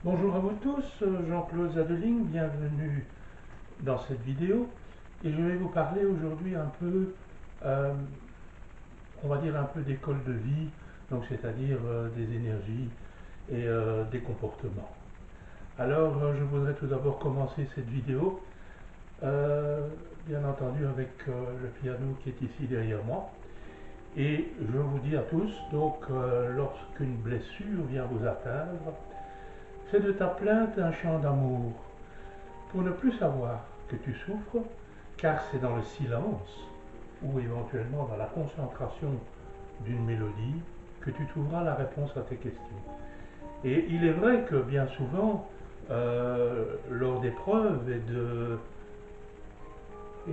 Bonjour à vous tous, Jean-Claude Zadeling, bienvenue dans cette vidéo et je vais vous parler aujourd'hui un peu, euh, on va dire un peu d'école de vie, donc c'est-à-dire des énergies et des comportements. Alors je voudrais tout d'abord commencer cette vidéo, bien entendu avec le piano qui est ici derrière moi. Et je vous dis à tous, donc lorsqu'une blessure vient vous atteindre, fais de ta plainte un chant d'amour. Pour ne plus savoir que tu souffres, car c'est dans le silence ou éventuellement dans la concentration d'une mélodie que tu trouveras la réponse à tes questions. Et il est vrai que bien souvent, lors d'épreuves et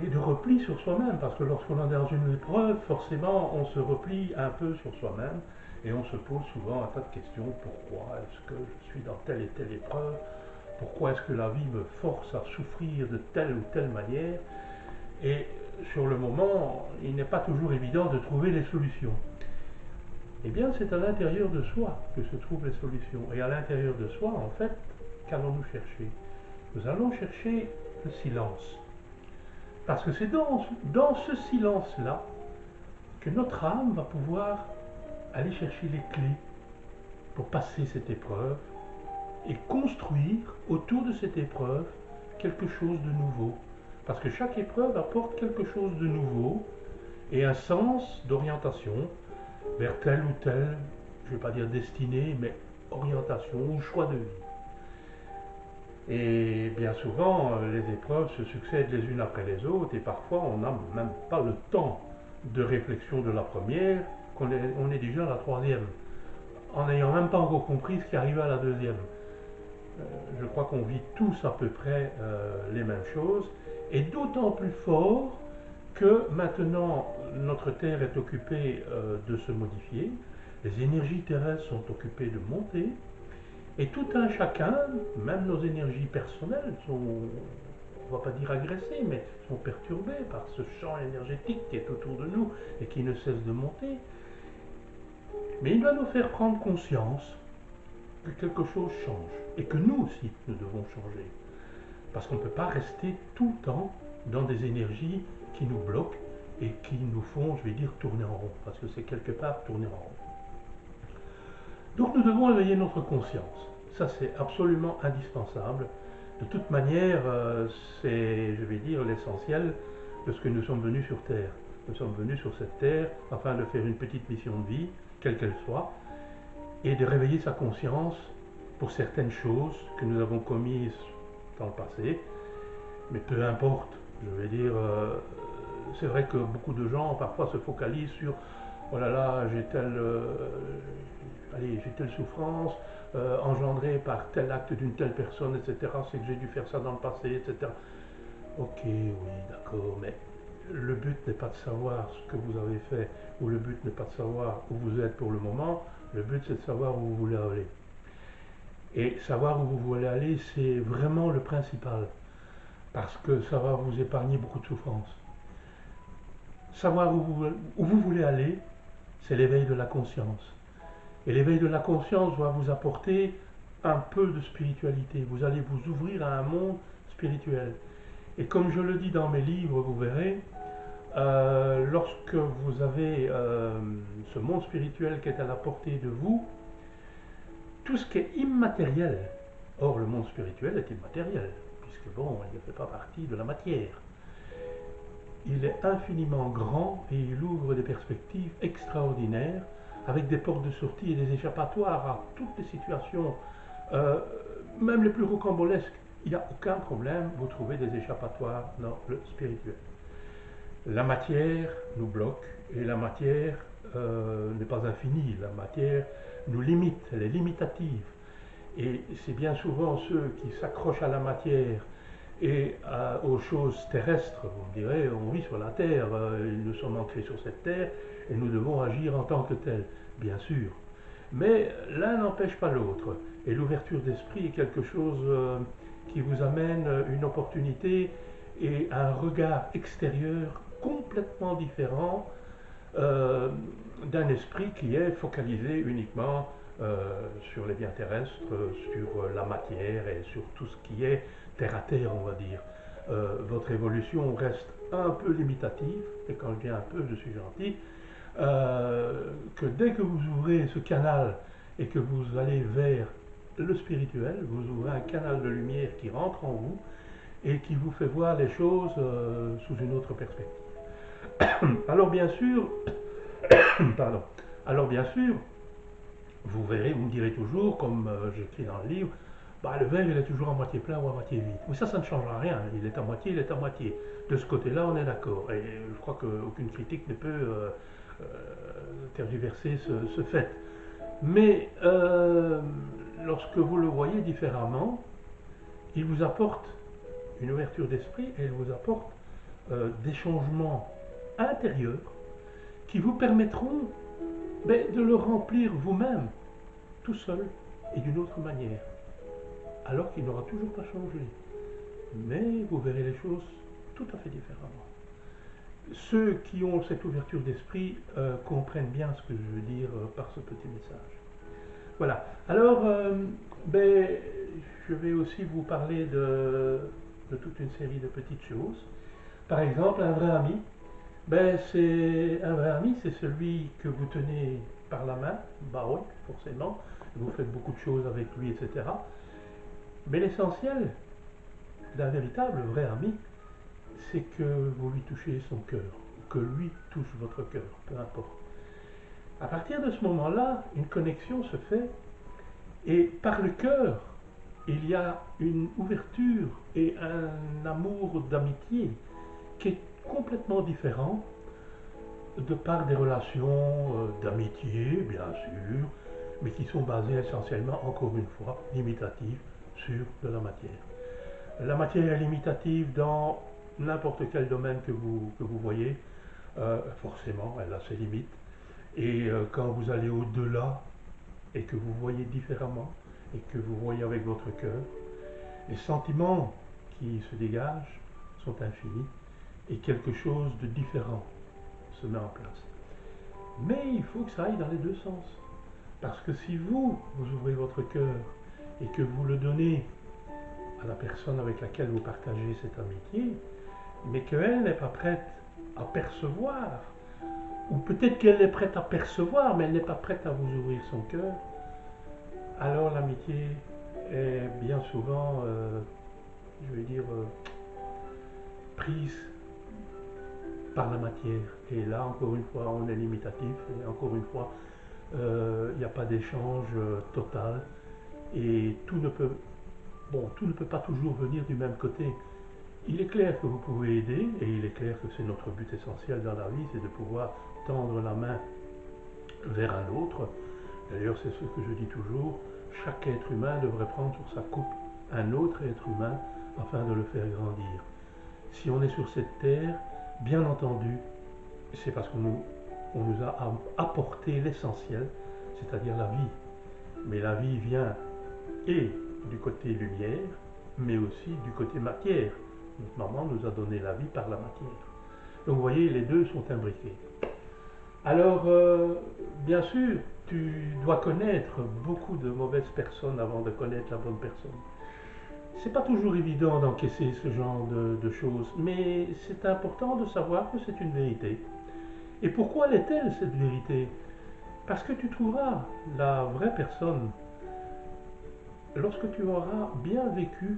de repli sur soi-même, parce que lorsqu'on est dans une épreuve, forcément, on se replie un peu sur soi-même et on se pose souvent un tas de questions. Pourquoi est-ce que je suis dans telle et telle épreuve? Pourquoi est-ce que la vie me force à souffrir de telle ou telle manière? Et sur le moment, il n'est pas toujours évident de trouver les solutions. Eh bien, c'est à l'intérieur de soi que se trouvent les solutions. Et à l'intérieur de soi, en fait, qu'allons-nous chercher? Nous allons chercher le silence. Parce que c'est dans ce silence-là que notre âme va pouvoir aller chercher les clés pour passer cette épreuve et construire autour de cette épreuve quelque chose de nouveau. Parce que chaque épreuve apporte quelque chose de nouveau et un sens d'orientation vers telle ou telle, je ne vais pas dire destinée, mais orientation ou choix de vie. Et bien souvent, les épreuves se succèdent les unes après les autres et parfois on n'a même pas le temps de réflexion de la première, on est déjà à la troisième, en n'ayant même pas encore compris ce qui arrivait à la deuxième. Je crois qu'on vit tous à peu près les mêmes choses, et d'autant plus fort que maintenant notre Terre est occupée de se modifier, les énergies terrestres sont occupées de monter, et tout un chacun, même nos énergies personnelles, sont, on ne va pas dire agressées, mais sont perturbées par ce champ énergétique qui est autour de nous et qui ne cesse de monter. Mais il va nous faire prendre conscience que quelque chose change et que nous aussi, nous devons changer. Parce qu'on ne peut pas rester tout le temps dans des énergies qui nous bloquent et qui nous font, je vais dire, tourner en rond. Parce que c'est quelque part tourner en rond. Donc nous devons éveiller notre conscience. Ça, c'est absolument indispensable. De toute manière, c'est, je vais dire, l'essentiel de ce que nous sommes venus sur Terre. Nous sommes venus sur cette Terre afin de faire une petite mission de vie, quelle qu'elle soit, et de réveiller sa conscience pour certaines choses que nous avons commises dans le passé. Mais peu importe, je vais dire, c'est vrai que beaucoup de gens parfois se focalisent sur oh là là, j'ai telle souffrance engendrée par tel acte d'une telle personne, etc. C'est que j'ai dû faire ça dans le passé, etc. Ok, oui, d'accord, mais le but n'est pas de savoir ce que vous avez fait, ou le but n'est pas de savoir où vous êtes pour le moment, le but c'est de savoir où vous voulez aller. Et savoir où vous voulez aller, c'est vraiment le principal, parce que ça va vous épargner beaucoup de souffrance. Savoir où vous voulez aller, c'est l'éveil de la conscience. Et l'éveil de la conscience va vous apporter un peu de spiritualité. Vous allez vous ouvrir à un monde spirituel. Et comme je le dis dans mes livres, vous verrez, lorsque vous avez ce monde spirituel qui est à la portée de vous, tout ce qui est immatériel, or le monde spirituel est immatériel, puisque bon, il ne fait pas partie de la matière. Il est infiniment grand et il ouvre des perspectives extraordinaires avec des portes de sortie et des échappatoires à toutes les situations, euh, même les plus rocambolesques. Il n'y a aucun problème, vous trouvez des échappatoires dans le spirituel. La matière nous bloque et la matière n'est pas infinie, la matière nous limite, elle est limitative. Et c'est bien souvent ceux qui s'accrochent à la matière et aux choses terrestres, vous me direz, on vit sur la terre, nous sommes ancrés sur cette terre et nous devons agir en tant que tels, bien sûr. Mais l'un n'empêche pas l'autre. Et l'ouverture d'esprit est quelque chose qui vous amène une opportunité et un regard extérieur complètement différent euh, d'un esprit qui est focalisé uniquement sur les biens terrestres, sur la matière et sur tout ce qui est terre à terre, on va dire. Votre évolution reste un peu limitative, et quand je dis un peu, je suis gentil, que dès que vous ouvrez ce canal et que vous allez vers le spirituel, vous ouvrez un canal de lumière qui rentre en vous et qui vous fait voir les choses sous une autre perspective. Alors bien sûr, pardon, alors bien sûr, vous verrez, vous me direz toujours, comme j'écris dans le livre, bah, le verre il est toujours à moitié plein ou à moitié vide. Mais ça ne changera rien, il est à moitié, il est à moitié. De ce côté-là, on est d'accord. Et je crois qu'aucune critique ne peut tergiverser ce fait. Mais lorsque vous le voyez différemment, il vous apporte une ouverture d'esprit et il vous apporte des changements intérieurs qui vous permettront de le remplir vous-même, tout seul et d'une autre manière, alors qu'il n'aura toujours pas changé. Mais vous verrez les choses tout à fait différemment. Ceux qui ont cette ouverture d'esprit comprennent bien ce que je veux dire par ce petit message. Voilà. Alors, je vais aussi vous parler de toute une série de petites choses. Par exemple, un vrai ami. Un vrai ami, c'est celui que vous tenez par la main. Bah oui, forcément. Vous faites beaucoup de choses avec lui, etc. Mais l'essentiel d'un véritable vrai ami, c'est que vous lui touchez son cœur, que lui touche votre cœur, peu importe. À partir de ce moment-là, une connexion se fait et par le cœur, il y a une ouverture et un amour d'amitié qui est complètement différent de par des relations d'amitié, bien sûr, mais qui sont basées essentiellement, encore une fois, limitatives sur de la matière. La matière est limitative dans n'importe quel domaine que vous voyez, forcément, elle a ses limites. Et quand vous allez au-delà et que vous voyez différemment et que vous voyez avec votre cœur, les sentiments qui se dégagent sont infinis et quelque chose de différent se met en place. Mais il faut que ça aille dans les deux sens. Parce que si vous ouvrez votre cœur et que vous le donnez à la personne avec laquelle vous partagez cette amitié, mais qu'elle n'est pas prête à percevoir, ou peut-être qu'elle est prête à percevoir, mais elle n'est pas prête à vous ouvrir son cœur, alors l'amitié est bien souvent, je vais dire, prise par la matière. Et là, encore une fois, on est limitatif, et encore une fois, il n'y a pas d'échange total, et tout ne peut pas toujours venir du même côté. Il est clair que vous pouvez aider, et il est clair que c'est notre but essentiel dans la vie, c'est de pouvoir tendre la main vers un autre. D'ailleurs, c'est ce que je dis toujours, chaque être humain devrait prendre sur sa coupe un autre être humain afin de le faire grandir. Si on est sur cette terre, bien entendu, c'est parce qu'on nous a apporté l'essentiel, c'est-à-dire la vie. Mais la vie vient et du côté lumière, mais aussi du côté matière. Notre maman nous a donné la vie par la matière. Donc vous voyez, les deux sont imbriqués. Alors, bien sûr, tu dois connaître beaucoup de mauvaises personnes avant de connaître la bonne personne. C'est pas toujours évident d'encaisser ce genre de choses, mais c'est important de savoir que c'est une vérité. Et pourquoi l'est-elle cette vérité? Parce que tu trouveras la vraie personne lorsque tu auras bien vécu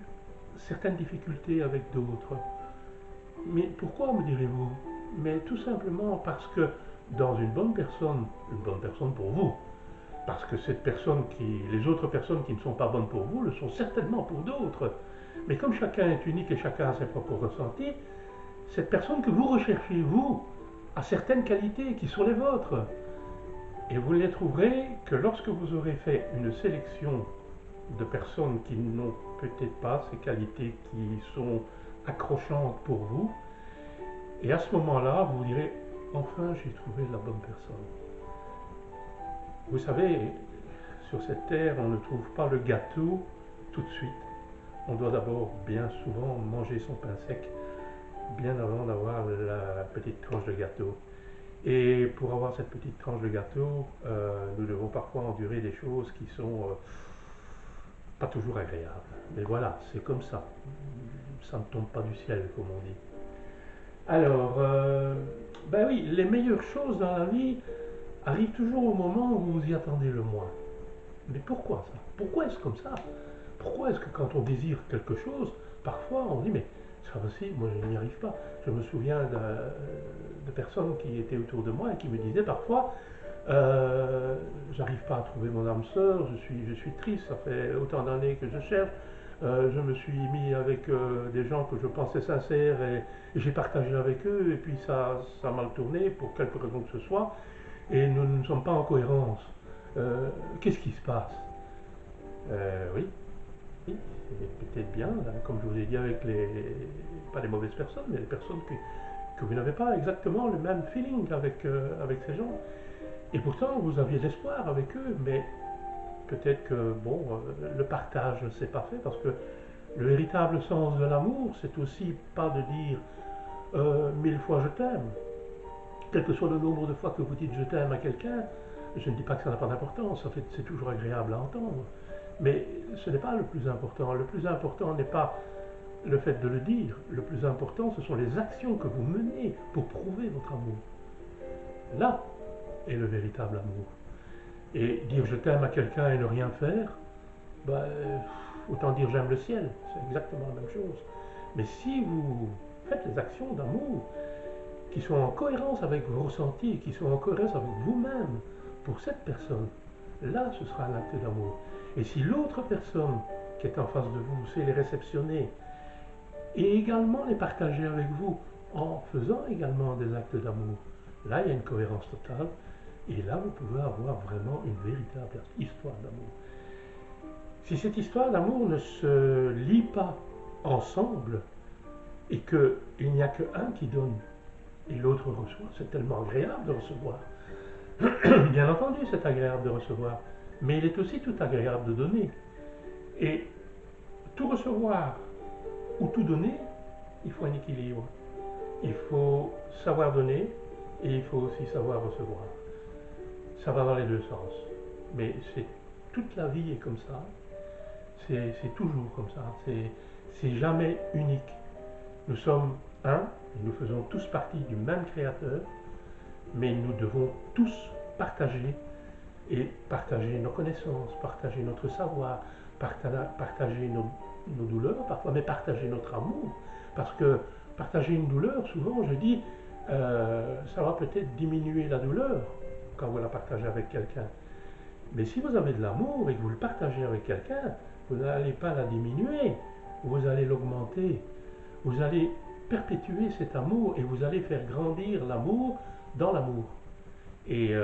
certaines difficultés avec d'autres. Mais pourquoi, me direz-vous? Mais tout simplement parce que dans une bonne personne pour vous, parce que les autres personnes qui ne sont pas bonnes pour vous le sont certainement pour d'autres. Mais comme chacun est unique et chacun a ses propres ressentis, cette personne que vous recherchez, vous, a certaines qualités qui sont les vôtres. Et vous ne les trouverez que lorsque vous aurez fait une sélection de personnes qui n'ont peut-être pas ces qualités qui sont accrochantes pour vous. Et à ce moment-là, vous direz, enfin j'ai trouvé la bonne personne. Vous savez, sur cette terre, on ne trouve pas le gâteau tout de suite. On doit d'abord bien souvent manger son pain sec, bien avant d'avoir la petite tranche de gâteau. Et pour avoir cette petite tranche de gâteau, nous devons parfois endurer des choses qui sont pas toujours agréables. Mais voilà, c'est comme ça. Ça ne tombe pas du ciel, comme on dit. Alors, ben oui, les meilleures choses dans la vie arrivent toujours au moment où vous y attendez le moins. Mais pourquoi ça? Pourquoi est-ce comme ça? Pourquoi est-ce que quand on désire quelque chose, parfois on dit mais c'est pas possible, moi je n'y arrive pas. Je me souviens de personnes qui étaient autour de moi et qui me disaient parfois j'arrive pas à trouver mon âme sœur, je suis triste, ça fait autant d'années que je cherche. Je me suis mis avec des gens que je pensais sincères et j'ai partagé avec eux et puis ça a mal tourné pour quelque raison que ce soit et nous ne sommes pas en cohérence. Qu'est-ce qui se passe? Oui, oui, c'est peut-être bien, là, comme je vous ai dit, avec pas les mauvaises personnes, mais les personnes que vous n'avez pas exactement le même feeling avec ces gens. Et pourtant, vous aviez de l'espoir avec eux, mais peut-être que, bon, le partage ne s'est pas fait, parce que le véritable sens de l'amour, c'est aussi pas de dire 1000 fois je t'aime. Quel que soit le nombre de fois que vous dites je t'aime à quelqu'un, je ne dis pas que ça n'a pas d'importance, en fait, c'est toujours agréable à entendre. Mais ce n'est pas le plus important. Le plus important n'est pas le fait de le dire. Le plus important, ce sont les actions que vous menez pour prouver votre amour. Là est le véritable amour. Et dire je t'aime à quelqu'un et ne rien faire, bah, autant dire j'aime le ciel, c'est exactement la même chose. Mais si vous faites les actions d'amour qui sont en cohérence avec vos ressentis, qui sont en cohérence avec vous-même pour cette personne, là ce sera un acte d'amour. Et si l'autre personne qui est en face de vous sait les réceptionner et également les partager avec vous en faisant également des actes d'amour, là il y a une cohérence totale et là vous pouvez avoir vraiment une véritable histoire d'amour. Si cette histoire d'amour ne se lie pas ensemble et qu'il n'y a qu'un qui donne et l'autre reçoit, c'est tellement agréable de recevoir. Bien entendu, c'est agréable de recevoir, mais il est aussi tout agréable de donner. Et tout recevoir ou tout donner, il faut un équilibre. Il faut savoir donner et il faut aussi savoir recevoir. Ça va dans les deux sens. Mais toute la vie est comme ça. C'est toujours comme ça. C'est jamais unique. Nous sommes un, et nous faisons tous partie du même Créateur, mais nous devons tous partager et partager nos connaissances, partager notre savoir, partager nos douleurs parfois, mais partager notre amour. Parce que partager une douleur, souvent je dis, ça va peut-être diminuer la douleur quand vous la partagez avec quelqu'un. Mais si vous avez de l'amour et que vous le partagez avec quelqu'un, vous n'allez pas la diminuer, vous allez l'augmenter. Vous allez perpétuer cet amour et vous allez faire grandir l'amour dans l'amour. Et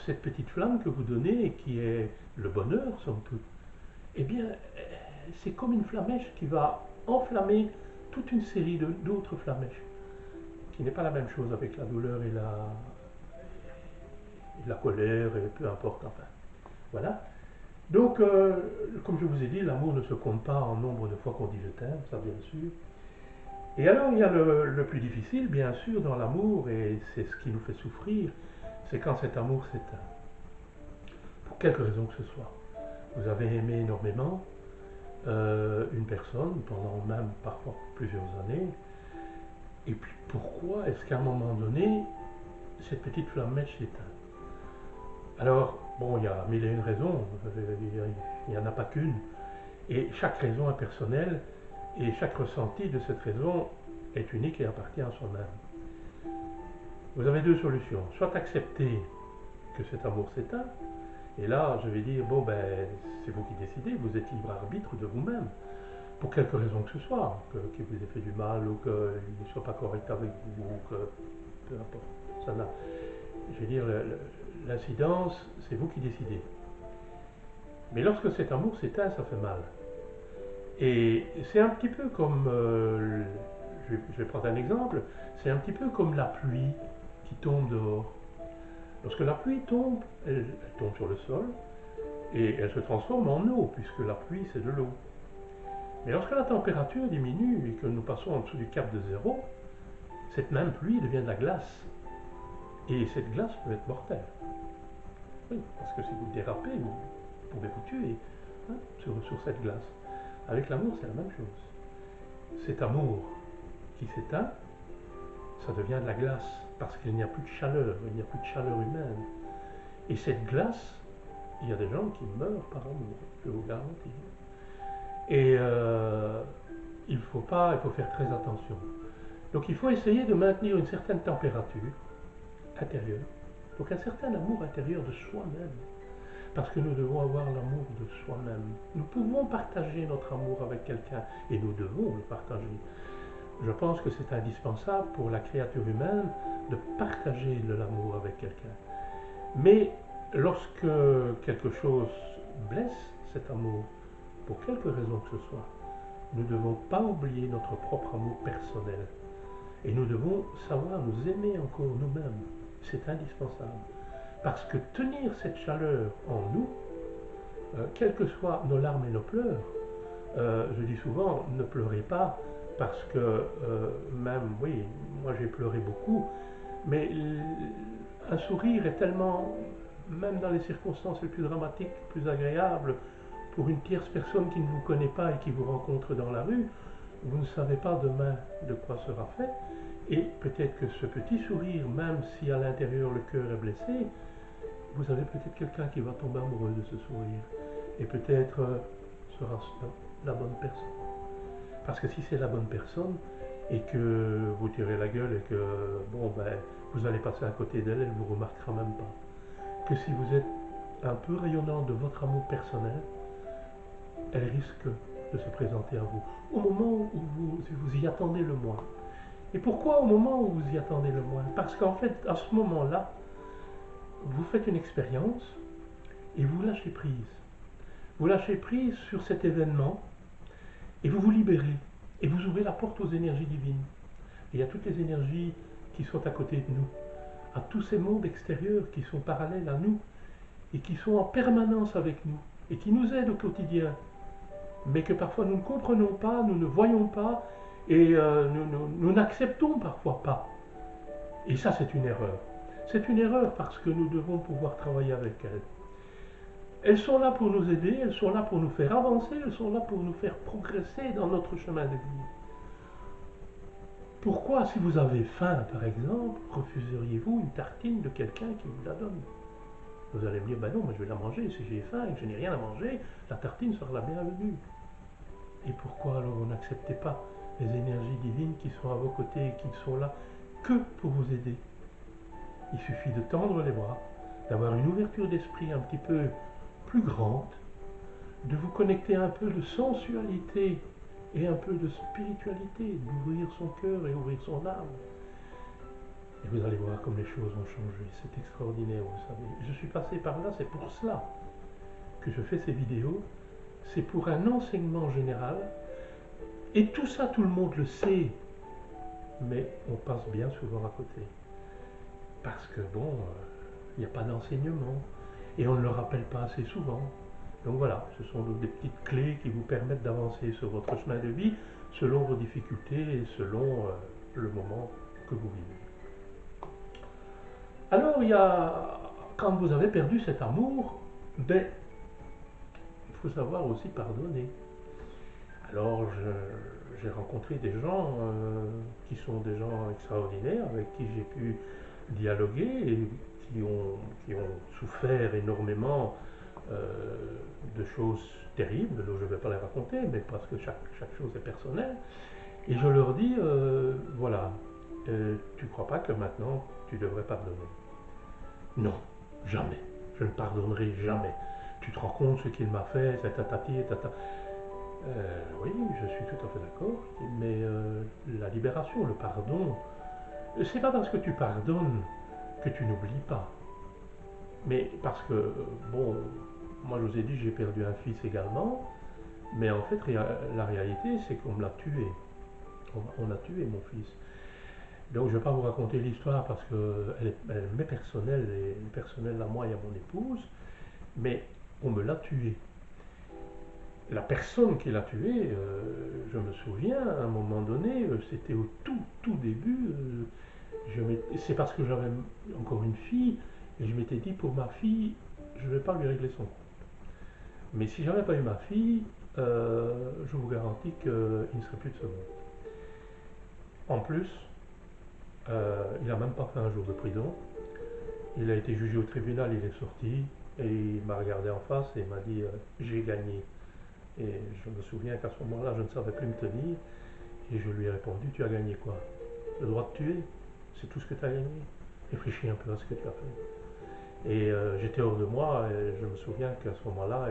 cette petite flamme que vous donnez, qui est le bonheur, somme toute, eh bien, c'est comme une flamèche qui va enflammer toute une série d'autres flamèches, qui n'est pas la même chose avec la douleur et la colère, et peu importe, enfin. Voilà. Donc, comme je vous ai dit, l'amour ne se compte pas en nombre de fois qu'on dit je t'aime, ça bien sûr. Et alors, il y a le plus difficile, bien sûr, dans l'amour, et c'est ce qui nous fait souffrir, c'est quand cet amour s'éteint. Pour quelque raison que ce soit. Vous avez aimé énormément une personne pendant même parfois plusieurs années, et puis pourquoi est-ce qu'à un moment donné, cette petite flammèche s'éteint? Alors, bon, il y a mille et une raisons, il n'y en a pas qu'une, et chaque raison est personnelle, et chaque ressenti de cette raison est unique et appartient à soi-même. Vous avez deux solutions, soit accepter que cet amour s'éteint, et là je vais dire, bon ben c'est vous qui décidez, vous êtes libre arbitre de vous-même, pour quelque raison que ce soit, qu'il vous ait fait du mal, ou qu'il ne soit pas correct avec vous, ou que peu importe, ça n'a, je vais dire, l'incidence, c'est vous qui décidez. Mais lorsque cet amour s'éteint, ça fait mal. Et c'est un petit peu comme, je vais prendre un exemple, c'est un petit peu comme la pluie qui tombe dehors. Lorsque la pluie tombe, elle tombe sur le sol et elle se transforme en eau, puisque la pluie c'est de l'eau. Mais lorsque la température diminue et que nous passons en dessous du cap de zéro, cette même pluie devient de la glace. Et cette glace peut être mortelle. Oui, parce que si vous dérapez, vous pouvez vous tuer hein, sur cette glace. Avec l'amour, c'est la même chose. Cet amour qui s'éteint, ça devient de la glace, parce qu'il n'y a plus de chaleur, il n'y a plus de chaleur humaine. Et cette glace, il y a des gens qui meurent par amour, je vous garantis. Et il faut faire très attention. Donc il faut essayer de maintenir une certaine température intérieure, donc un certain amour intérieur de soi-même, parce que nous devons avoir l'amour de soi-même. Nous pouvons partager notre amour avec quelqu'un, et nous devons le partager. Je pense que c'est indispensable pour la créature humaine de partager de l'amour avec quelqu'un. Mais lorsque quelque chose blesse cet amour, pour quelque raison que ce soit, nous ne devons pas oublier notre propre amour personnel. Et nous devons savoir nous aimer encore nous-mêmes. C'est indispensable. Parce que tenir cette chaleur en nous, quelles que soient nos larmes et nos pleurs, je dis souvent, ne pleurez pas, parce que même, oui, moi j'ai pleuré beaucoup, mais un sourire est tellement, même dans les circonstances les plus dramatiques, plus agréables, pour une tierce personne qui ne vous connaît pas et qui vous rencontre dans la rue, vous ne savez pas demain de quoi sera fait, et peut-être que ce petit sourire, même si à l'intérieur le cœur est blessé, vous avez peut-être quelqu'un qui va tomber amoureux de ce sourire, et peut-être sera la bonne personne. Parce que si c'est la bonne personne, et que vous tirez la gueule, et que bon ben vous allez passer à côté d'elle, elle ne vous remarquera même pas. Que si vous êtes un peu rayonnant de votre amour personnel, elle risque de se présenter à vous, au moment où vous y attendez le moins. Et pourquoi au moment où vous y attendez le moins? Parce qu'en fait, à ce moment-là, vous faites une expérience et vous lâchez prise. Vous lâchez prise sur cet événement et vous vous libérez. Et vous ouvrez la porte aux énergies divines. Et il y a toutes les énergies qui sont à côté de nous, à tous ces mondes extérieurs qui sont parallèles à nous et qui sont en permanence avec nous et qui nous aident au quotidien, mais que parfois nous ne comprenons pas, nous ne voyons pas et nous n'acceptons parfois pas. Et ça, c'est une erreur. C'est une erreur parce que nous devons pouvoir travailler avec elles. Elles sont là pour nous aider, elles sont là pour nous faire avancer, elles sont là pour nous faire progresser dans notre chemin de vie. Pourquoi, si vous avez faim, par exemple, refuseriez-vous une tartine de quelqu'un qui vous la donne? Vous allez me dire, ben non, moi je vais la manger, si j'ai faim et que je n'ai rien à manger, la tartine sera la bienvenue. Et pourquoi alors vous n'acceptez pas les énergies divines qui sont à vos côtés et qui ne sont là que pour vous aider? Il suffit de tendre les bras, d'avoir une ouverture d'esprit un petit peu plus grande, de vous connecter un peu de sensualité et un peu de spiritualité, d'ouvrir son cœur et ouvrir son âme. Et vous allez voir comme les choses ont changé. C'est extraordinaire, vous savez. Je suis passé par là, c'est pour cela que je fais ces vidéos. C'est pour un enseignement général. Et tout ça, tout le monde le sait. Mais on passe bien souvent à côté. Parce que bon, il n'y a pas d'enseignement. Et on ne le rappelle pas assez souvent. Donc voilà, ce sont des petites clés qui vous permettent d'avancer sur votre chemin de vie selon vos difficultés et selon le moment que vous vivez. Alors, quand vous avez perdu cet amour, ben, il faut savoir aussi pardonner. Alors, j'ai rencontré des gens qui sont des gens extraordinaires, avec qui j'ai pu dialoguer et qui ont souffert énormément de choses terribles, dont je ne vais pas les raconter, mais parce que chaque chose est personnelle. Et je leur dis, voilà, tu ne crois pas que maintenant tu devrais pardonner? Non, jamais. Je ne pardonnerai jamais. Tu te rends compte ce qu'il m'a fait, tatati, tata. Oui, je suis tout à fait d'accord, mais la libération, le pardon, c'est pas parce que tu pardonnes que tu n'oublies pas. Mais parce que, bon, moi je vous ai dit, j'ai perdu un fils également, mais en fait, la réalité, c'est qu'on me l'a tué. On a tué mon fils. Donc je ne vais pas vous raconter l'histoire parce qu'elle m'est personnelle, et personnelle à moi et à mon épouse, mais on me l'a tué. La personne qui l'a tué, je me souviens, à un moment donné, c'était au tout début, C'est parce que j'avais encore une fille, et je m'étais dit, pour ma fille, je ne vais pas lui régler son compte. Mais si j'avais pas eu ma fille, je vous garantis qu'il ne serait plus de ce monde. En plus, il n'a même pas fait un jour de prison. Il a été jugé au tribunal, il est sorti, et il m'a regardé en face et il m'a dit j'ai gagné. Et je me souviens qu'à ce moment-là, je ne savais plus me tenir, et je lui ai répondu tu as gagné quoi? Le droit de tuer? C'est tout ce que tu as gagné? Réfléchis un peu à ce que tu as fait. Et j'étais hors de moi, et je me souviens qu'à ce moment-là,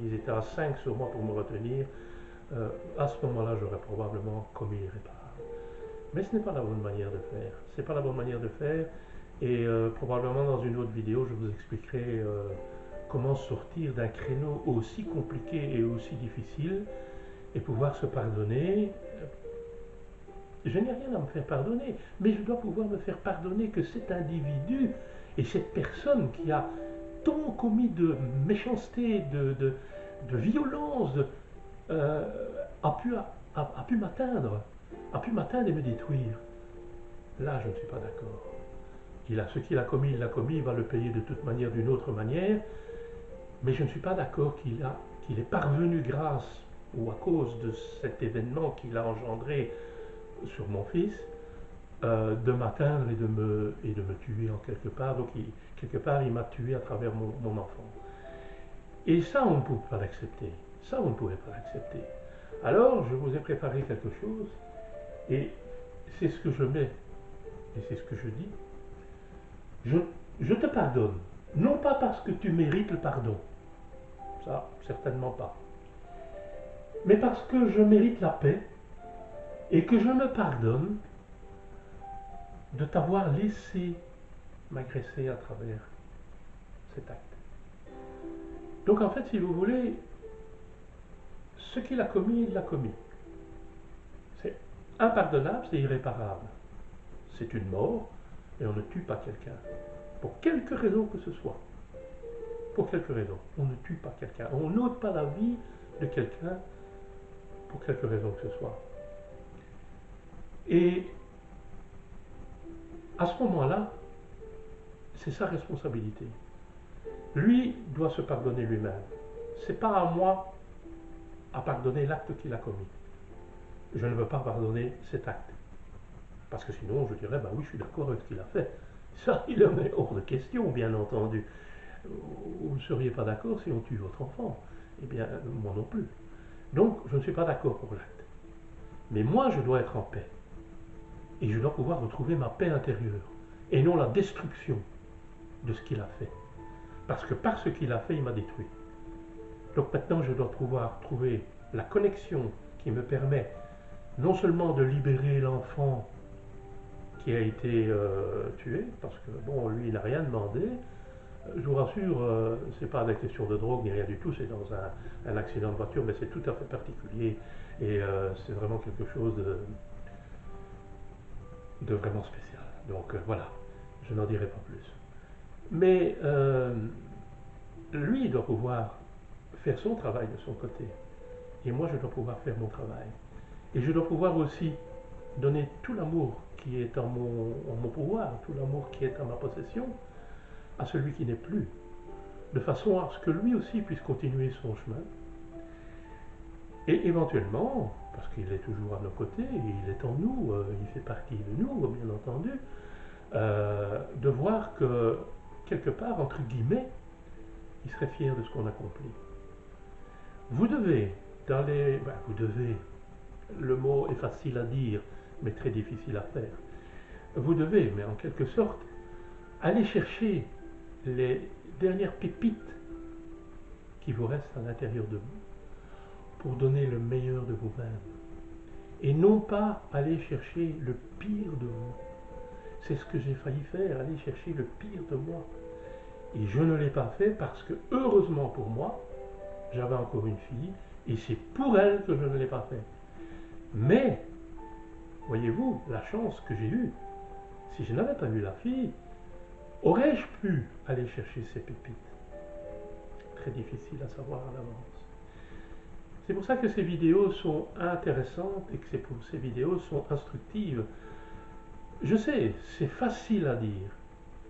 ils étaient à 5 sur moi pour me retenir. À ce moment-là, j'aurais probablement commis l'irréparable. Mais ce n'est pas la bonne manière de faire. C'est pas la bonne manière de faire. Et probablement dans une autre vidéo, je vous expliquerai comment sortir d'un créneau aussi compliqué et aussi difficile et pouvoir se pardonner. Je n'ai rien à me faire pardonner, mais je dois pouvoir me faire pardonner que cet individu et cette personne qui a tant commis de méchanceté, de violence, a pu m'atteindre, et me détruire. Là, je ne suis pas d'accord. Ce qu'il a commis, il va le payer de toute manière, d'une autre manière, mais je ne suis pas d'accord qu'il est parvenu grâce ou à cause de cet événement qu'il a engendré sur mon fils, de m'atteindre et de me tuer en quelque part. Donc, quelque part, il m'a tué à travers mon enfant. Et ça, on ne pouvait pas l'accepter. Ça, on ne pouvait pas l'accepter. Alors, je vous ai préparé quelque chose, et c'est ce que je mets, et c'est ce que je dis. Je te pardonne, non pas parce que tu mérites le pardon, ça, certainement pas, mais parce que je mérite la paix, et que je me pardonne de t'avoir laissé m'agresser à travers cet acte. Donc en fait, si vous voulez, ce qu'il a commis, il l'a commis. C'est impardonnable, c'est irréparable. C'est une mort, et on ne tue pas quelqu'un. Pour quelque raison que ce soit. Pour quelque raison. On ne tue pas quelqu'un. On n'ôte pas la vie de quelqu'un pour quelque raison que ce soit. Et à ce moment-là, c'est sa responsabilité. Lui doit se pardonner lui-même. C'est pas à moi à pardonner l'acte qu'il a commis. Je ne veux pas pardonner cet acte. Parce que sinon, je dirais, bah oui, je suis d'accord avec ce qu'il a fait. Ça, il en est hors de question, bien entendu. Vous ne seriez pas d'accord si on tue votre enfant. Eh bien, moi non plus. Donc, je ne suis pas d'accord pour l'acte. Mais moi, je dois être en paix. Et je dois pouvoir retrouver ma paix intérieure. Et non la destruction de ce qu'il a fait. Parce que par ce qu'il a fait, il m'a détruit. Donc maintenant, je dois pouvoir trouver la connexion qui me permet non seulement de libérer l'enfant qui a été tué, parce que bon, lui, il n'a rien demandé. Je vous rassure, c'est pas des questions de drogue ni rien du tout, c'est dans un accident de voiture, mais c'est tout à fait particulier et c'est vraiment quelque chose de vraiment spécial. Donc voilà, je n'en dirai pas plus. Mais lui, il doit pouvoir faire son travail de son côté. Et moi, je dois pouvoir faire mon travail. Et je dois pouvoir aussi donner tout l'amour qui est en mon pouvoir, tout l'amour qui est en ma possession, à celui qui n'est plus, de façon à ce que lui aussi puisse continuer son chemin. Et éventuellement, parce qu'il est toujours à nos côtés, il est en nous, il fait partie de nous, bien entendu, de voir que, quelque part, entre guillemets, il serait fier de ce qu'on accomplit. Vous devez, vous devez, le mot est facile à dire, mais très difficile à faire. Vous devez, mais en quelque sorte, aller chercher les dernières pépites qui vous restent à l'intérieur de vous pour donner le meilleur de vous-même. Et non pas aller chercher le pire de vous. C'est ce que j'ai failli faire, aller chercher le pire de moi. Et je ne l'ai pas fait parce que, heureusement pour moi, j'avais encore une fille, et c'est pour elle que je ne l'ai pas fait. Mais, voyez-vous, la chance que j'ai eue, si je n'avais pas eu la fille, aurais-je pu aller chercher ces pépites? Très difficile à savoir à l'avance. C'est pour ça que ces vidéos sont intéressantes et que ces vidéos sont instructives. Je sais, c'est facile à dire,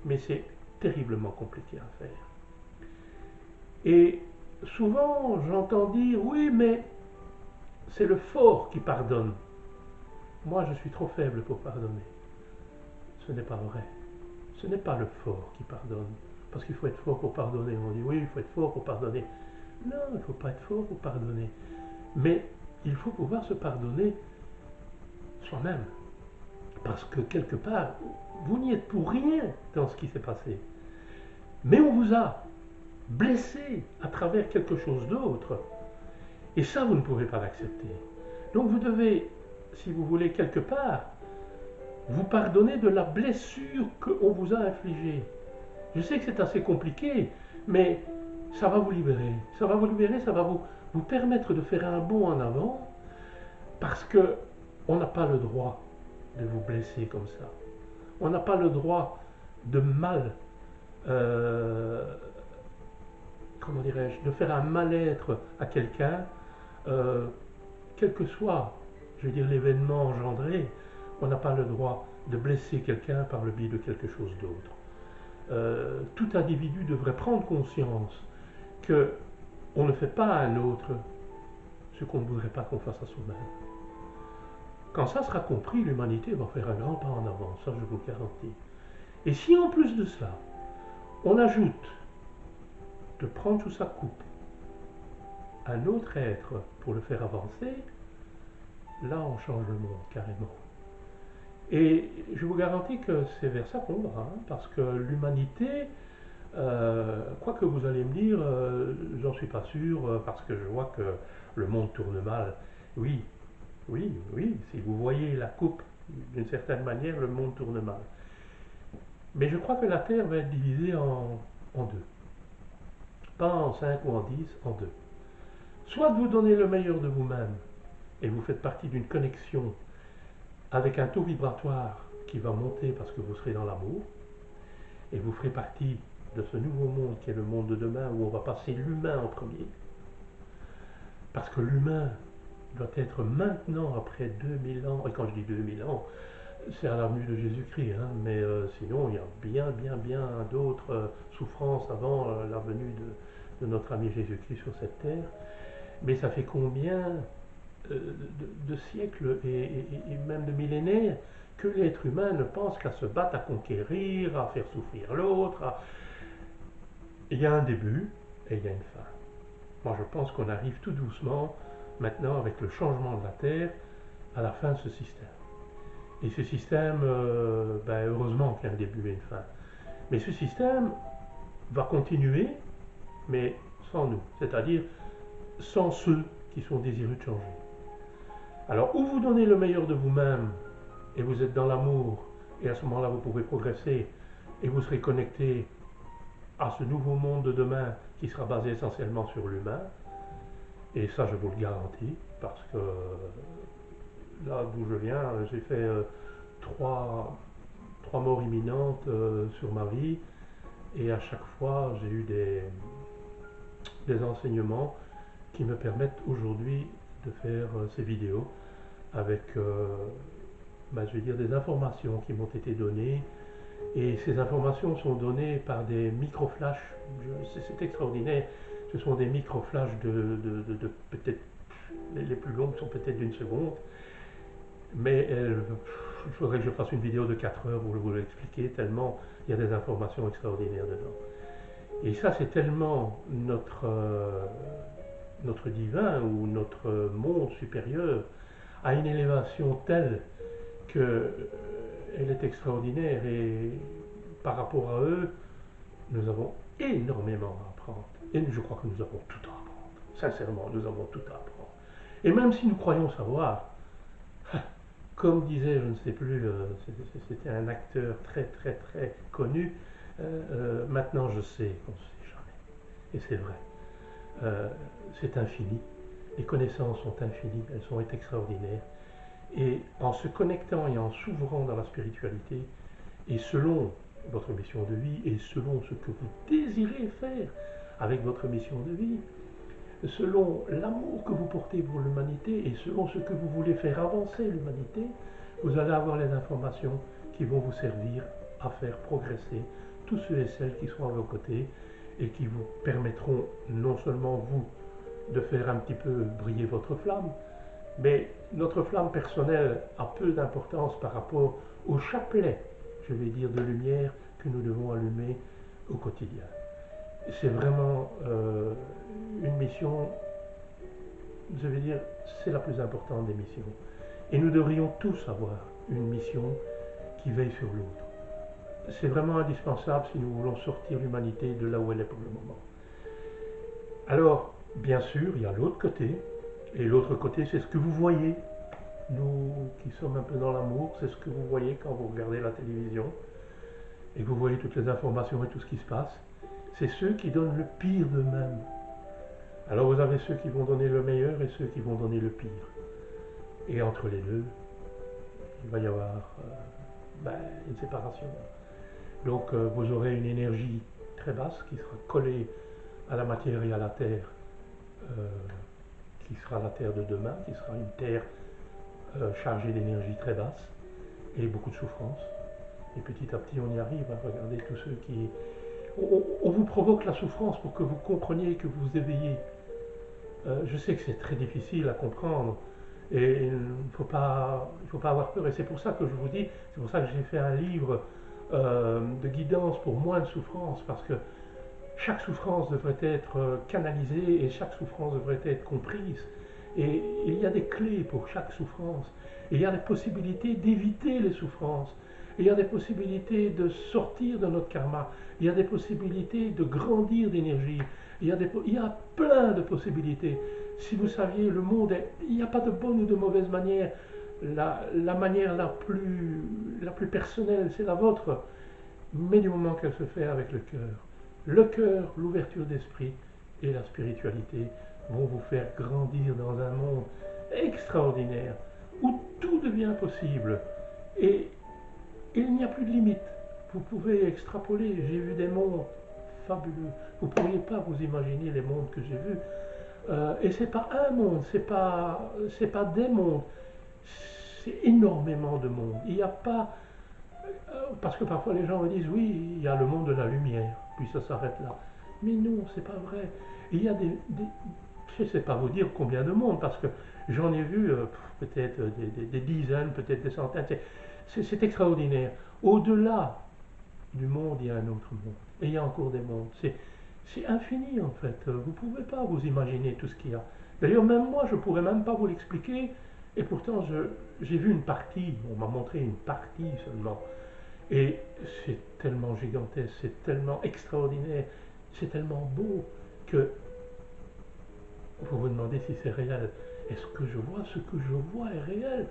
mais c'est terriblement compliqué à faire. Et souvent, j'entends dire, oui, mais c'est le fort qui pardonne. Moi, je suis trop faible pour pardonner. Ce n'est pas vrai. Ce n'est pas le fort qui pardonne. Parce qu'il faut être fort pour pardonner. On dit, oui, il faut être fort pour pardonner. Non, il ne faut pas être fort pour pardonner. Mais il faut pouvoir se pardonner soi-même. Parce que quelque part, vous n'y êtes pour rien dans ce qui s'est passé. Mais on vous a blessé à travers quelque chose d'autre. Et ça, vous ne pouvez pas l'accepter. Donc vous devez, si vous voulez, quelque part, vous pardonner de la blessure qu'on vous a infligée. Je sais que c'est assez compliqué, mais ça va vous libérer. Ça va vous libérer, ça va vous permettre de faire un bond en avant, parce que on n'a pas le droit de vous blesser comme ça. On n'a pas le droit de mal, comment dirais-je, de faire un mal-être à quelqu'un, quel que soit, je veux dire, l'événement engendré. On n'a pas le droit de blesser quelqu'un par le biais de quelque chose d'autre. Tout individu devrait prendre conscience que on ne fait pas à un autre ce qu'on ne voudrait pas qu'on fasse à soi-même. Quand ça sera compris, l'humanité va faire un grand pas en avant, ça je vous le garantis. Et si en plus de cela, on ajoute de prendre sous sa coupe un autre être pour le faire avancer, là on change le monde carrément. Et je vous garantis que c'est vers ça qu'on va, hein, parce que l'humanité, quoi que vous allez me dire, j'en suis pas sûr, parce que je vois que le monde tourne mal. Oui, oui, oui, si vous voyez la coupe, d'une certaine manière, le monde tourne mal. Mais je crois que la Terre va être divisée en deux. Pas en 5 ou en 10, en deux. Soit vous donnez le meilleur de vous-même, et vous faites partie d'une connexion avec un taux vibratoire qui va monter parce que vous serez dans l'amour, et vous ferez partie de ce nouveau monde qui est le monde de demain, où on va passer l'humain en premier. Parce que l'humain doit être maintenant, après 2000 ans, et quand je dis 2000 ans, c'est à la venue de Jésus-Christ, hein, mais sinon il y a bien d'autres souffrances avant la venue de notre ami Jésus-Christ sur cette terre. Mais ça fait combien de siècles et même de millénaires que l'être humain ne pense qu'à se battre, à conquérir, à faire souffrir l'autre. Il y a un début et il y a une fin. Moi je pense qu'on arrive tout doucement maintenant avec le changement de la Terre à la fin de ce système. Et ce système, heureusement qu'il y a un début et une fin. Mais ce système va continuer, mais sans nous, c'est-à-dire sans ceux qui sont désireux de changer. Alors, ou vous donnez le meilleur de vous-même, et vous êtes dans l'amour, et à ce moment-là, vous pouvez progresser, et vous serez connecté à ce nouveau monde de demain qui sera basé essentiellement sur l'humain. Et ça, je vous le garantis, parce que là d'où je viens, j'ai fait trois morts imminentes sur ma vie, et à chaque fois, j'ai eu des enseignements qui me permettent aujourd'hui de faire ces vidéos avec, je vais dire, des informations qui m'ont été données. Et ces informations sont données par des micro-flashs. C'est extraordinaire. Ce sont des micro-flashs de peut-être, les plus longues sont peut-être d'une seconde. Mais il faudrait que je fasse une vidéo de 4 heures pour vous l'expliquer, tellement il y a des informations extraordinaires dedans. Et ça, c'est tellement notre divin ou notre monde supérieur à une élévation telle qu'elle est extraordinaire, et par rapport à eux, nous avons énormément à apprendre. Et je crois que nous avons tout à apprendre. Sincèrement, nous avons tout à apprendre. Et même si nous croyons savoir, comme disait, je ne sais plus, c'était un acteur très connu, maintenant je sais qu'on ne sait jamais. Et c'est vrai. C'est infini. Les connaissances sont infinies, elles sont extraordinaires. Et en se connectant et en s'ouvrant dans la spiritualité, et selon votre mission de vie, et selon ce que vous désirez faire avec votre mission de vie, selon l'amour que vous portez pour l'humanité, et selon ce que vous voulez faire avancer l'humanité, vous allez avoir les informations qui vont vous servir à faire progresser tous ceux et celles qui sont à vos côtés et qui vous permettront non seulement vous de faire un petit peu briller votre flamme, mais notre flamme personnelle a peu d'importance par rapport au chapelet, je vais dire, de lumière que nous devons allumer au quotidien. C'est vraiment une mission, je vais dire, c'est la plus importante des missions. Et nous devrions tous avoir une mission qui veille sur l'autre. C'est vraiment indispensable si nous voulons sortir l'humanité de là où elle est pour le moment. Alors, bien sûr, il y a l'autre côté, et l'autre côté, c'est ce que vous voyez. Nous qui sommes un peu dans l'amour, c'est ce que vous voyez quand vous regardez la télévision, et que vous voyez toutes les informations et tout ce qui se passe. C'est ceux qui donnent le pire d'eux-mêmes. Alors vous avez ceux qui vont donner le meilleur et ceux qui vont donner le pire. Et entre les deux, il va y avoir une séparation. Donc vous aurez une énergie très basse qui sera collée à la matière et à la terre, qui sera la terre de demain, qui sera une terre chargée d'énergie très basse et beaucoup de souffrance. Et petit à petit on y arrive. Regardez tous ceux qui... On vous provoque la souffrance pour que vous compreniez et que vous vous éveillez. Je sais que c'est très difficile à comprendre et il ne faut pas avoir peur. Et c'est pour ça que je vous dis, c'est pour ça que j'ai fait un livre de guidance pour moins de souffrance, parce que chaque souffrance devrait être canalisée et chaque souffrance devrait être comprise. Et il y a des clés pour chaque souffrance. Et il y a des possibilités d'éviter les souffrances. Et il y a des possibilités de sortir de notre karma. Il y a des possibilités de grandir d'énergie. Il y a plein de possibilités. Si vous saviez, le monde, il n'y a pas de bonne ou de mauvaise manière. La manière la plus personnelle, c'est la vôtre. Mais du moment qu'elle se fait avec le cœur, l'ouverture d'esprit et la spiritualité vont vous faire grandir dans un monde extraordinaire où tout devient possible. Et il n'y a plus de limite. Vous pouvez extrapoler. J'ai vu des mondes fabuleux. Vous ne pourriez pas vous imaginer les mondes que j'ai vus. Et c'est pas un monde, c'est pas des mondes, c'est énormément de mondes. Il n'y a pas, parce que parfois les gens me disent oui, il y a le monde de la lumière, puis ça s'arrête là. Mais non, c'est pas vrai. Il y a je ne sais pas vous dire combien de mondes, parce que j'en ai vu peut-être des dizaines, peut-être des centaines. C'est extraordinaire. Au-delà du monde, il y a un autre monde. Et il y a encore des mondes. C'est infini en fait. Vous ne pouvez pas vous imaginer tout ce qu'il y a. D'ailleurs, même moi, je ne pourrais même pas vous l'expliquer. Et pourtant, j'ai vu une partie. On m'a montré une partie seulement. Et c'est tellement gigantesque, c'est tellement extraordinaire, c'est tellement beau que vous vous demandez si c'est réel. Est-ce que je vois ce que je vois est réel?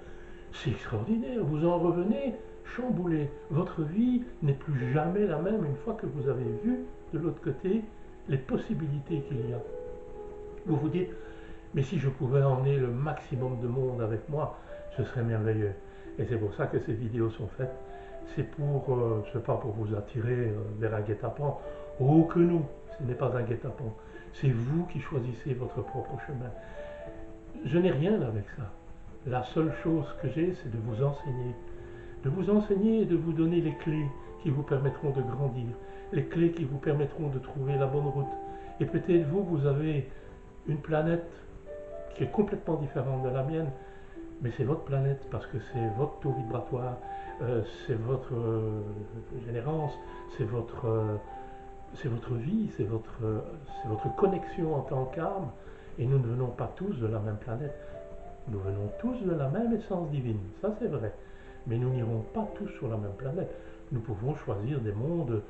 C'est extraordinaire. Vous en revenez chamboulé. Votre vie n'est plus jamais la même une fois que vous avez vu de l'autre côté les possibilités qu'il y a. Vous vous dites, mais si je pouvais emmener le maximum de monde avec moi, ce serait merveilleux. Et c'est pour ça que ces vidéos sont faites. C'est pas pour vous attirer vers un guet-apens. Oh que non, ce n'est pas un guet-apens. C'est vous qui choisissez votre propre chemin. Je n'ai rien avec ça. La seule chose que j'ai, c'est de vous enseigner. De vous enseigner et de vous donner les clés qui vous permettront de grandir. Les clés qui vous permettront de trouver la bonne route. Et peut-être vous avez une planète qui est complètement différente de la mienne, mais c'est votre planète parce que c'est votre taux vibratoire, c'est votre générance, c'est votre vie, c'est votre connexion en tant qu'âme. Et nous ne venons pas tous de la même planète. Nous venons tous de la même essence divine, ça c'est vrai. Mais nous n'irons pas tous sur la même planète. Nous pouvons choisir des mondes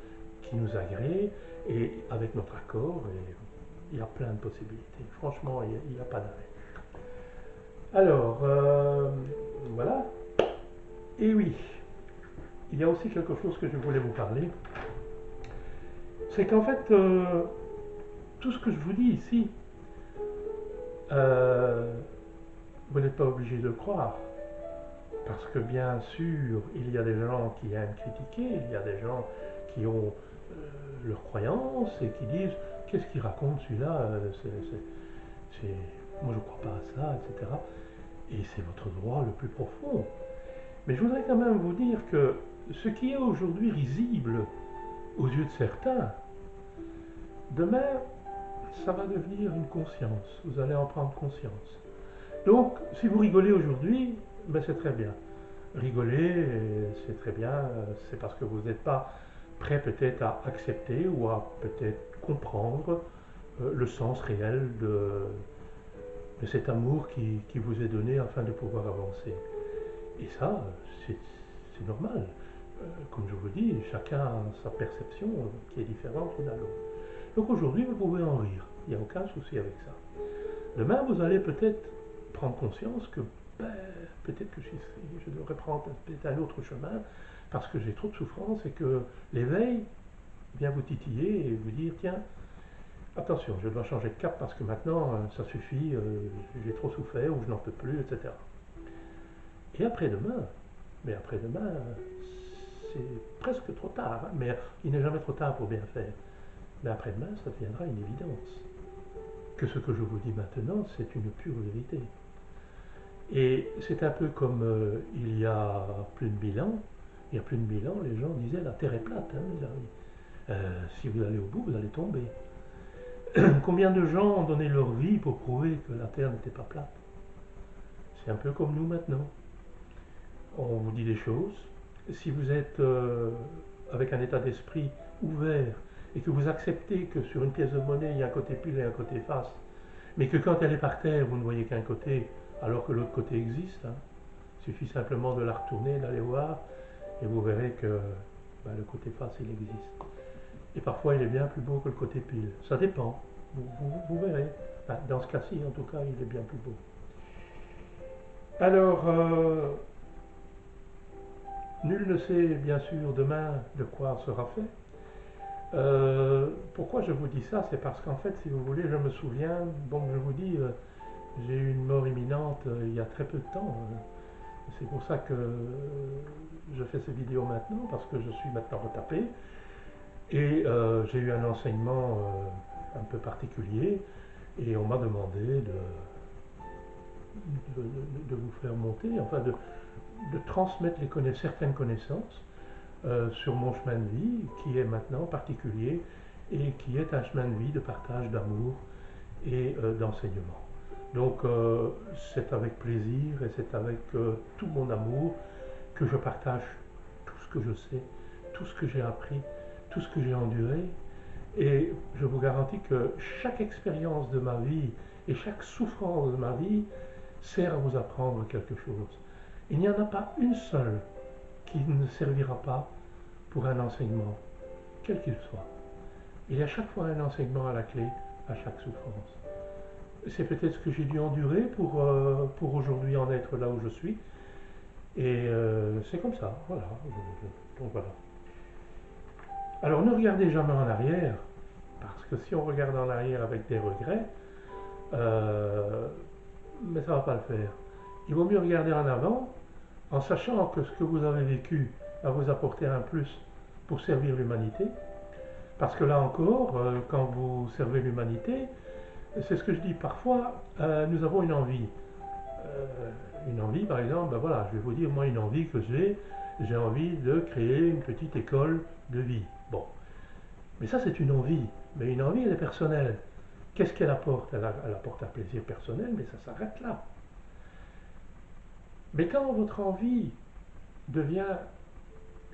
qui nous agréent et avec notre accord, et il y a plein de possibilités. Franchement, il n'y a pas d'arrêt. Alors, voilà. Et oui, il y a aussi quelque chose que je voulais vous parler. C'est qu'en fait, tout ce que je vous dis ici, vous n'êtes pas obligé de le croire. Parce que bien sûr, il y a des gens qui aiment critiquer, il y a des gens qui ont leurs croyances et qui disent qu'est-ce qu'il raconte celui-là, moi je ne crois pas à ça, etc. Et c'est votre droit le plus profond. Mais je voudrais quand même vous dire que ce qui est aujourd'hui risible aux yeux de certains, demain, ça va devenir une conscience. Vous allez en prendre conscience. Donc, si vous rigolez aujourd'hui, ben c'est très bien. Rigoler, c'est très bien, c'est parce que vous n'êtes pas prêt peut-être à accepter ou à peut-être comprendre le sens réel de cet amour qui vous est donné afin de pouvoir avancer. Et ça, c'est normal. Comme je vous dis, chacun a sa perception qui est différente l'une à l'autre. Donc aujourd'hui, vous pouvez en rire. Il n'y a aucun souci avec ça. Demain, vous allez peut-être prendre conscience que peut-être que je devrais prendre peut-être un autre chemin parce que j'ai trop de souffrance et que l'éveil vient vous titiller et vous dire tiens, attention, je dois changer de cap parce que maintenant ça suffit, j'ai trop souffert ou je n'en peux plus, etc. Et après-demain, mais après-demain, c'est presque trop tard, hein, mais il n'est jamais trop tard pour bien faire. Mais après-demain, ça deviendra une évidence. Que ce que je vous dis maintenant, c'est une pure vérité. Et c'est un peu comme il y a plus de 1000 ans. Il y a plus de 1000 ans, les gens disaient la terre est plate, hein, mes amis. Si vous allez au bout, vous allez tomber. Combien de gens ont donné leur vie pour prouver que la terre n'était pas plate? C'est un peu comme nous maintenant. On vous dit des choses. Si vous êtes avec un état d'esprit ouvert et que vous acceptez que sur une pièce de monnaie, il y a un côté pile et un côté face, mais que quand elle est par terre, vous ne voyez qu'un côté, alors que l'autre côté existe, hein. Il suffit simplement de la retourner, d'aller voir, et vous verrez que le côté face, il existe. Et parfois, il est bien plus beau que le côté pile. Ça dépend, vous verrez. Enfin, dans ce cas-ci, en tout cas, il est bien plus beau. Alors, nul ne sait bien sûr demain de quoi sera fait. Pourquoi je vous dis ça? C'est parce qu'en fait, si vous voulez, je me souviens, bon, je vous dis, j'ai eu une mort imminente il y a très peu de temps. C'est pour ça que je fais ces vidéos maintenant, parce que je suis maintenant retapé. Et j'ai eu un enseignement un peu particulier, et on m'a demandé de vous faire monter, enfin de transmettre certaines connaissances sur mon chemin de vie, qui est maintenant particulier, et qui est un chemin de vie de partage d'amour et d'enseignement. Donc c'est avec plaisir et c'est avec tout mon amour que je partage tout ce que je sais, tout ce que j'ai appris, tout ce que j'ai enduré. Et je vous garantis que chaque expérience de ma vie et chaque souffrance de ma vie sert à vous apprendre quelque chose. Il n'y en a pas une seule qui ne servira pas pour un enseignement, quel qu'il soit. Il y a chaque fois un enseignement à la clé à chaque souffrance. C'est peut-être ce que j'ai dû endurer pour aujourd'hui en être là où je suis. Et c'est comme ça, voilà. Donc voilà. Alors ne regardez jamais en arrière, parce que si on regarde en arrière avec des regrets, mais ça ne va pas le faire. Il vaut mieux regarder en avant, en sachant que ce que vous avez vécu va vous apporter un plus pour servir l'humanité. Parce que là encore, quand vous servez l'humanité, c'est ce que je dis parfois, nous avons une envie. Une envie, par exemple, voilà, je vais vous dire, moi, une envie que j'ai envie de créer une petite école de vie. Bon. Mais ça, c'est une envie. Mais une envie, elle est personnelle. Qu'est-ce qu'elle apporte? Elle apporte un plaisir personnel, mais ça s'arrête là. Mais quand votre envie devient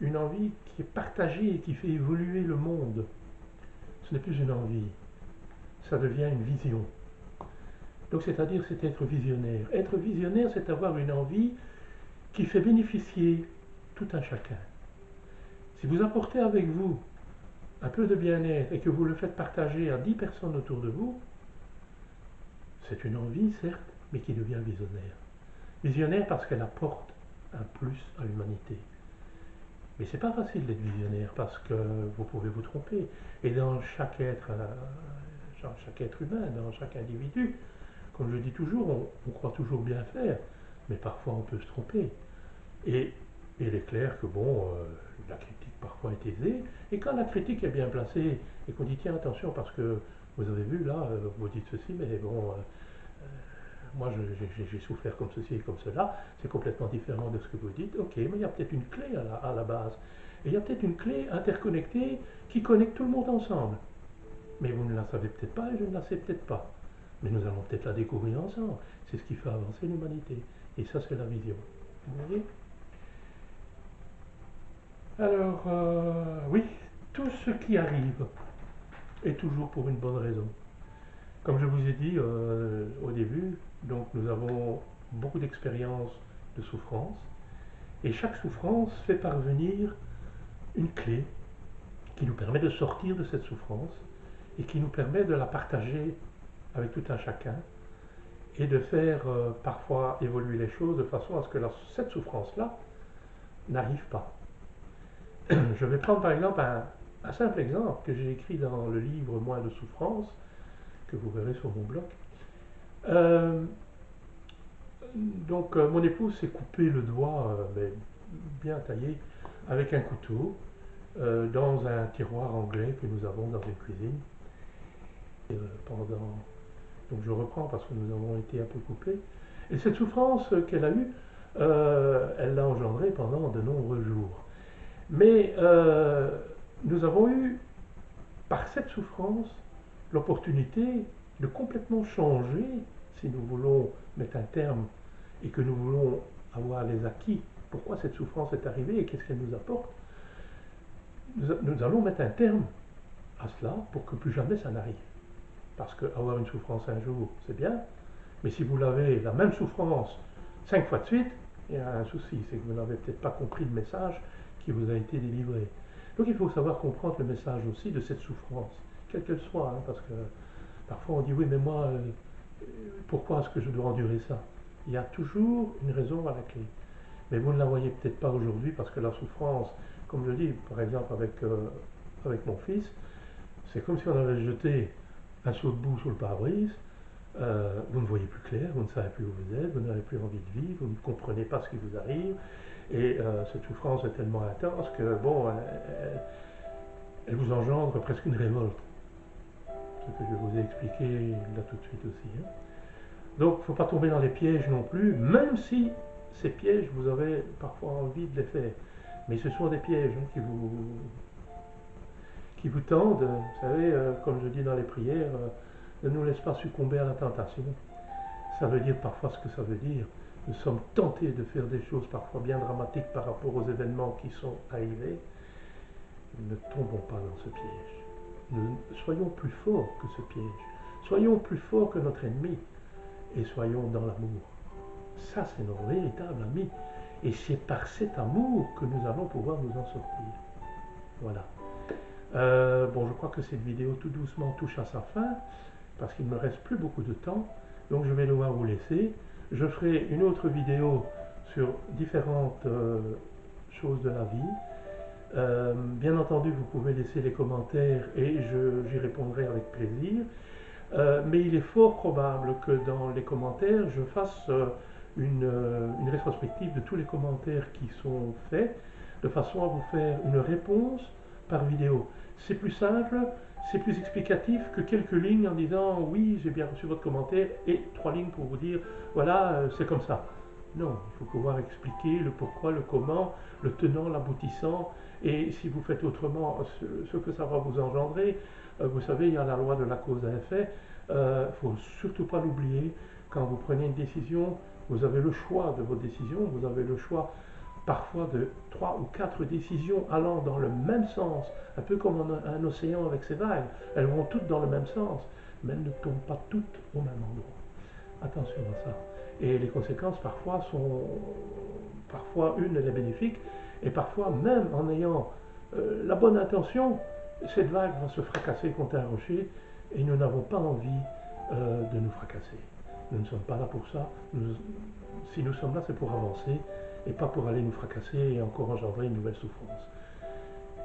une envie qui est partagée et qui fait évoluer le monde, ce n'est plus une envie, ça devient une vision. Donc c'est-à-dire c'est être visionnaire. Être visionnaire, c'est avoir une envie qui fait bénéficier tout un chacun. Si vous apportez avec vous un peu de bien-être et que vous le faites partager à 10 personnes autour de vous, c'est une envie, certes, mais qui devient visionnaire. Visionnaire parce qu'elle apporte un plus à l'humanité. Mais c'est pas facile d'être visionnaire parce que vous pouvez vous tromper. Et dans chaque être humain, dans chaque individu, comme je dis toujours, on croit toujours bien faire, mais parfois on peut se tromper. Et il est clair que bon, la critique parfois est aisée, et quand la critique est bien placée, et qu'on dit tiens attention parce que vous avez vu là, vous dites ceci, mais bon, moi j'ai souffert comme ceci et comme cela, c'est complètement différent de ce que vous dites, ok, mais il y a peut-être une clé à la base. Et il y a peut-être une clé interconnectée qui connecte tout le monde ensemble. Mais vous ne la savez peut-être pas et je ne la sais peut-être pas. Mais nous allons peut-être la découvrir ensemble. C'est ce qui fait avancer l'humanité. Et ça, c'est la vision. Vous voyez? Alors, oui, tout ce qui arrive est toujours pour une bonne raison. Comme je vous ai dit au début, donc nous avons beaucoup d'expériences de souffrance. Et chaque souffrance fait parvenir une clé qui nous permet de sortir de cette souffrance et qui nous permet de la partager avec tout un chacun et de faire parfois évoluer les choses de façon à ce que cette souffrance-là n'arrive pas. Je vais prendre par exemple un simple exemple que j'ai écrit dans le livre Moins de souffrance, que vous verrez sur mon blog. Donc mon épouse s'est coupé le doigt bien taillé avec un couteau dans un tiroir anglais que nous avons dans une cuisine. Donc je reprends parce que nous avons été un peu coupés. Et cette souffrance qu'elle a eue, elle l'a engendrée pendant de nombreux jours. Mais nous avons eu, par cette souffrance, l'opportunité de complètement changer, si nous voulons mettre un terme et que nous voulons avoir les acquis, pourquoi cette souffrance est arrivée et qu'est-ce qu'elle nous apporte. Nous allons mettre un terme à cela pour que plus jamais ça n'arrive. Parce qu'avoir une souffrance un jour, c'est bien, mais si vous l'avez, la même souffrance, 5 fois de suite, il y a un souci, c'est que vous n'avez peut-être pas compris le message qui vous a été délivré. Donc il faut savoir comprendre le message aussi de cette souffrance, quelle qu'elle soit, hein, parce que parfois on dit oui, mais moi, pourquoi est-ce que je dois endurer ça? Il y a toujours une raison à la clé. Mais vous ne la voyez peut-être pas aujourd'hui parce que la souffrance, comme je dis, par exemple avec mon fils, c'est comme si on avait jeté un seau de boue sur le pare-brise, vous ne voyez plus clair, vous ne savez plus où vous êtes, vous n'avez plus envie de vivre, vous ne comprenez pas ce qui vous arrive, et cette souffrance est tellement intense que, bon, elle vous engendre presque une révolte. Ce que je vous ai expliqué là tout de suite aussi. Hein. Donc, il ne faut pas tomber dans les pièges non plus, même si ces pièges, vous avez parfois envie de les faire. Mais ce sont des pièges hein, qui vous tendent, vous savez, comme je dis dans les prières, ne nous laisse pas succomber à la tentation. Ça veut dire parfois ce que ça veut dire. Nous sommes tentés de faire des choses parfois bien dramatiques par rapport aux événements qui sont arrivés. Ne tombons pas dans ce piège. Soyons plus forts que ce piège. Soyons plus forts que notre ennemi. Et soyons dans l'amour. Ça, c'est notre véritable ami. Et c'est par cet amour que nous allons pouvoir nous en sortir. Voilà. Bon, je crois que cette vidéo tout doucement touche à sa fin, parce qu'il ne me reste plus beaucoup de temps. Donc je vais devoir vous laisser. Je ferai une autre vidéo sur différentes choses de la vie. Bien entendu, vous pouvez laisser les commentaires et j'y répondrai avec plaisir. Mais il est fort probable que dans les commentaires, je fasse une rétrospective de tous les commentaires qui sont faits, de façon à vous faire une réponse par vidéo. C'est plus simple, c'est plus explicatif que quelques lignes en disant oui, j'ai bien reçu votre commentaire et 3 lignes pour vous dire voilà, c'est comme ça. Non, il faut pouvoir expliquer le pourquoi, le comment, le tenant, l'aboutissant, et si vous faites autrement, ce que ça va vous engendrer. Vous savez, il y a la loi de la cause à effet. Il ne faut surtout pas l'oublier. Quand vous prenez une décision, vous avez le choix de vos décisions, vous avez le choix parfois de 3 ou 4 décisions allant dans le même sens, un peu comme un océan avec ses vagues. Elles vont toutes dans le même sens, mais elles ne tombent pas toutes au même endroit. Attention à ça. Et les conséquences parfois sont, parfois une elle est bénéfique, et parfois même en ayant la bonne intention, cette vague va se fracasser contre un rocher, et nous n'avons pas envie de nous fracasser. Nous ne sommes pas là pour ça. Si nous sommes là, c'est pour avancer, et pas pour aller nous fracasser et encore engendrer une nouvelle souffrance.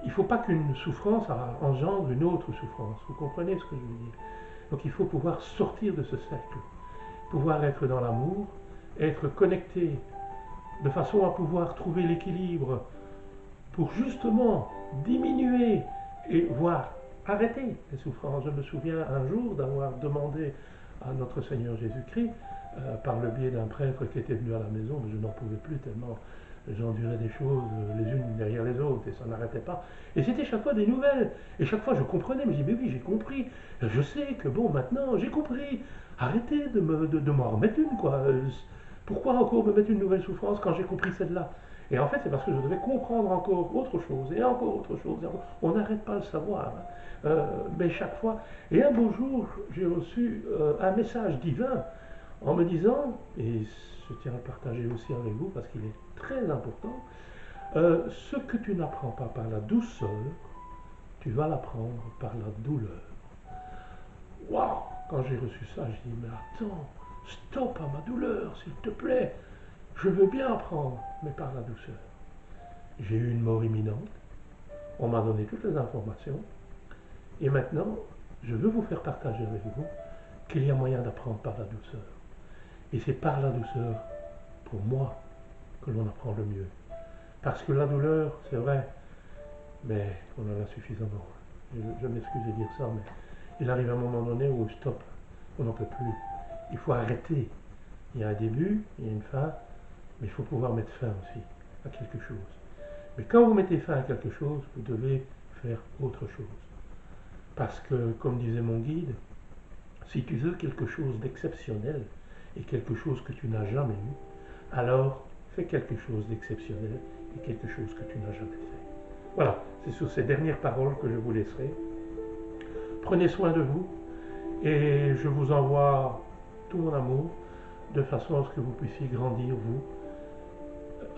Il ne faut pas qu'une souffrance engendre une autre souffrance. Vous comprenez ce que je veux dire? Donc il faut pouvoir sortir de ce cercle, pouvoir être dans l'amour, être connecté de façon à pouvoir trouver l'équilibre pour justement diminuer et voire arrêter les souffrances. Je me souviens un jour d'avoir demandé à notre Seigneur Jésus-Christ par le biais d'un prêtre qui était venu à la maison, mais je n'en pouvais plus tellement j'endurais des choses les unes derrière les autres et ça n'arrêtait pas. Et c'était chaque fois des nouvelles. Et chaque fois je comprenais, mais je dis, mais oui, j'ai compris. Je sais que bon, maintenant, j'ai compris. Arrêtez de m'en remettre une, quoi. Pourquoi encore me mettre une nouvelle souffrance quand j'ai compris celle-là? Et en fait, c'est parce que je devais comprendre encore autre chose, et encore autre chose. On n'arrête pas de savoir. Hein. Mais chaque fois. Et un beau jour, j'ai reçu un message divin en me disant, et je tiens à le partager aussi avec vous parce qu'il est très important, ce que tu n'apprends pas par la douceur, tu vas l'apprendre par la douleur. Waouh! Quand j'ai reçu ça, j'ai dit, mais attends, stop à ma douleur, s'il te plaît. Je veux bien apprendre, mais par la douceur. J'ai eu une mort imminente, on m'a donné toutes les informations, et maintenant, je veux vous faire partager avec vous qu'il y a moyen d'apprendre par la douceur. Et c'est par la douceur, pour moi, que l'on apprend le mieux. Parce que la douleur, c'est vrai, mais on en a suffisamment. Je m'excuse de dire ça, mais il arrive un moment donné où stop, on n'en peut plus. Il faut arrêter. Il y a un début, il y a une fin, mais il faut pouvoir mettre fin aussi à quelque chose. Mais quand vous mettez fin à quelque chose, vous devez faire autre chose. Parce que, comme disait mon guide, si tu veux quelque chose d'exceptionnel et quelque chose que tu n'as jamais eu, alors fais quelque chose d'exceptionnel et quelque chose que tu n'as jamais fait. Voilà, c'est sur ces dernières paroles que je vous laisserai. Prenez soin de vous et je vous envoie tout mon amour de façon à ce que vous puissiez grandir, vous,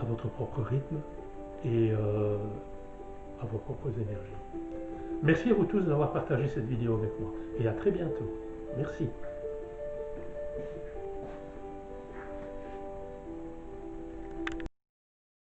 à votre propre rythme et à vos propres énergies. Merci à vous tous d'avoir partagé cette vidéo avec moi et à très bientôt. Merci.